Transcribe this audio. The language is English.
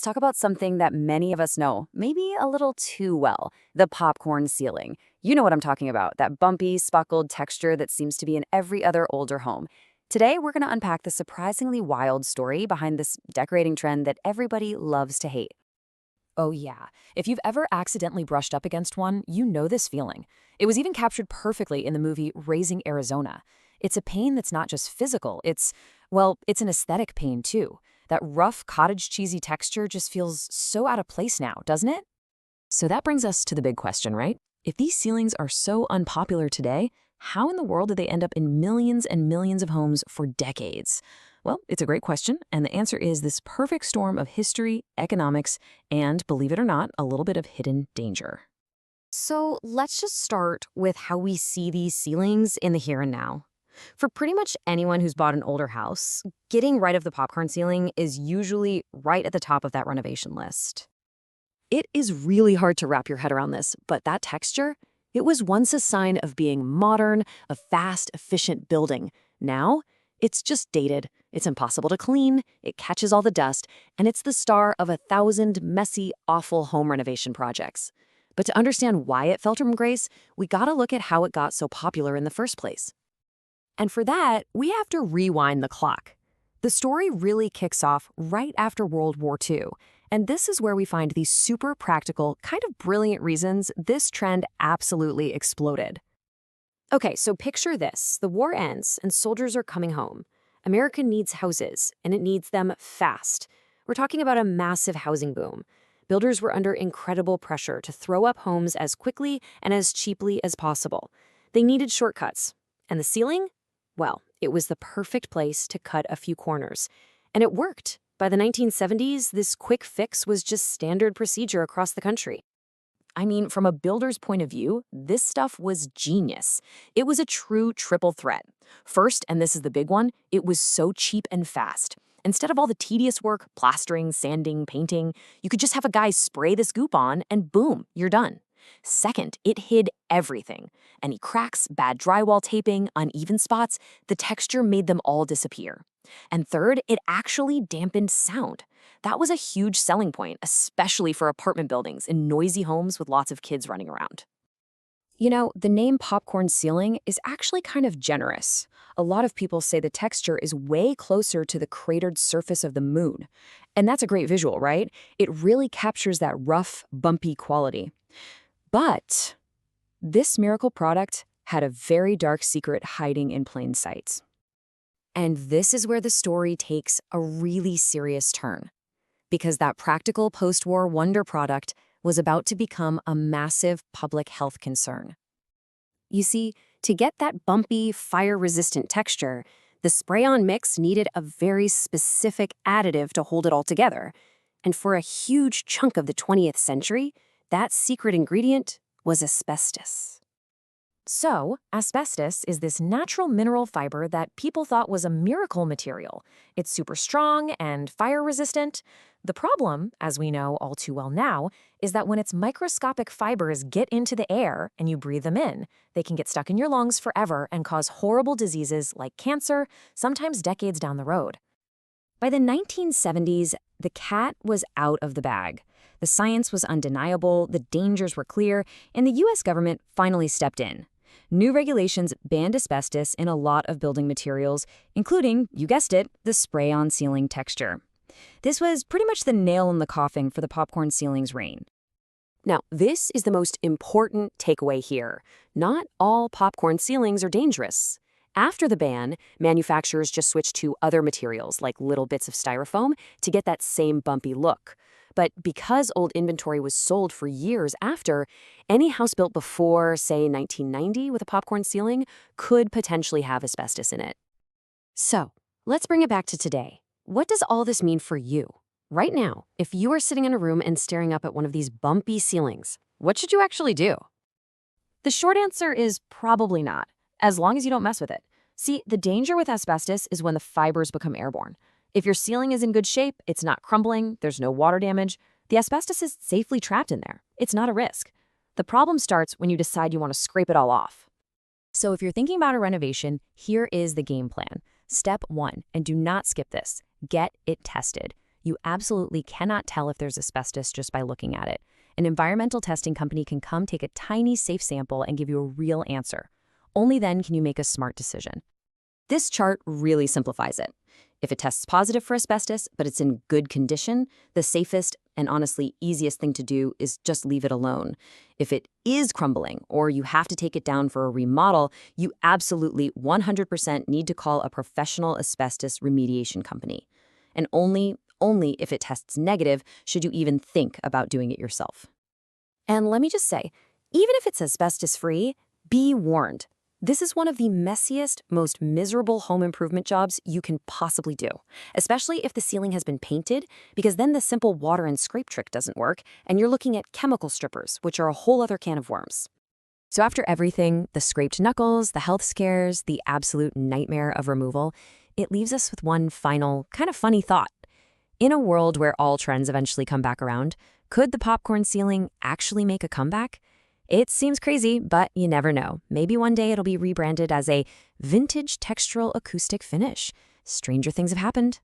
let's talk about something that many of us know, maybe a little too well, the popcorn ceiling. You know what I'm talking about, that bumpy, spuckled texture that seems to be in every other older home. Today, we're going to unpack the surprisingly wild story behind this decorating trend that everybody loves to hate. Oh, yeah. If you've ever accidentally brushed up against one, you know this feeling. It was even captured perfectly in the movie Raising Arizona. It's a pain that's not just physical, it's an aesthetic pain too. That rough, cottage cheesy texture just feels so out of place now, doesn't it? So that brings us to the big question, right? If these ceilings are so unpopular today, how in the world did they end up in millions and millions of homes for decades? Well, it's a great question, and the answer is this perfect storm of history, economics, and, believe it or not, a little bit of hidden danger. So let's just start with how we see these ceilings in the here and now. For pretty much anyone who's bought an older house, getting rid of the popcorn ceiling is usually right at the top of that renovation list. It is really hard to wrap your head around this, but that texture, it was once a sign of being modern, a fast, efficient building. Now, it's just dated, it's impossible to clean, it catches all the dust, and it's the star of 1,000 messy, awful home renovation projects. But to understand why it fell from grace, we gotta look at how it got so popular in the first place. And for that, we have to rewind the clock. The story really kicks off right after World War II, and this is where we find these super practical, kind of brilliant reasons this trend absolutely exploded. Okay, so picture this. The war ends and soldiers are coming home. America needs houses, and it needs them fast. We're talking about a massive housing boom. Builders were under incredible pressure to throw up homes as quickly and as cheaply as possible. They needed shortcuts. And the ceiling? Well, it was the perfect place to cut a few corners. And it worked. By the 1970s, this quick fix was just standard procedure across the country. I mean, from a builder's point of view, this stuff was genius. It was a true triple threat. First, and this is the big one, it was so cheap and fast. Instead of all the tedious work, plastering, sanding, painting, you could just have a guy spray this goop on and boom, you're done. Second, it hid everything. Any cracks, bad drywall taping, uneven spots, the texture made them all disappear. And third, it actually dampened sound. That was a huge selling point, especially for apartment buildings in noisy homes with lots of kids running around. You know, the name popcorn ceiling is actually kind of generous. A lot of people say the texture is way closer to the cratered surface of the moon. And that's a great visual, right? It really captures that rough, bumpy quality. But this miracle product had a very dark secret hiding in plain sight. And this is where the story takes a really serious turn. Because that practical post-war wonder product was about to become a massive public health concern. You see, to get that bumpy, fire-resistant texture, the spray-on mix needed a very specific additive to hold it all together. And for a huge chunk of the 20th century, that secret ingredient was asbestos. So, asbestos is this natural mineral fiber that people thought was a miracle material. It's super strong and fire-resistant. The problem, as we know all too well now, is that when its microscopic fibers get into the air and you breathe them in, they can get stuck in your lungs forever and cause horrible diseases like cancer, sometimes decades down the road. By the 1970s, the cat was out of the bag. The science was undeniable, the dangers were clear, and the US government finally stepped in. New regulations banned asbestos in a lot of building materials, including, you guessed it, the spray-on ceiling texture. This was pretty much the nail in the coffin for the popcorn ceiling's reign. Now, this is the most important takeaway here. Not all popcorn ceilings are dangerous. After the ban, manufacturers just switched to other materials like little bits of styrofoam to get that same bumpy look. But because old inventory was sold for years after, any house built before, say, 1990 with a popcorn ceiling could potentially have asbestos in it. So, let's bring it back to today. What does all this mean for you? Right now, if you are sitting in a room and staring up at one of these bumpy ceilings, what should you actually do? The short answer is probably not, as long as you don't mess with it. See, the danger with asbestos is when the fibers become airborne. If your ceiling is in good shape, it's not crumbling, there's no water damage, the asbestos is safely trapped in there. It's not a risk. The problem starts when you decide you want to scrape it all off. So if you're thinking about a renovation, here is the game plan. Step 1, and do not skip this. Get it tested. You absolutely cannot tell if there's asbestos just by looking at it. An environmental testing company can come take a tiny, safe sample and give you a real answer. Only then can you make a smart decision. This chart really simplifies it. If it tests positive for asbestos, but it's in good condition, the safest and honestly easiest thing to do is just leave it alone. If it is crumbling or you have to take it down for a remodel, you absolutely 100% need to call a professional asbestos remediation company. And only if it tests negative should you even think about doing it yourself. And let me just say, even if it's asbestos-free, be warned. This is one of the messiest, most miserable home improvement jobs you can possibly do, especially if the ceiling has been painted, because then the simple water and scrape trick doesn't work, and you're looking at chemical strippers, which are a whole other can of worms. So after everything, the scraped knuckles, the health scares, the absolute nightmare of removal, it leaves us with one final, kind of funny thought. In a world where all trends eventually come back around, could the popcorn ceiling actually make a comeback? It seems crazy, but you never know. Maybe one day it'll be rebranded as a vintage textural acoustic finish. Stranger things have happened.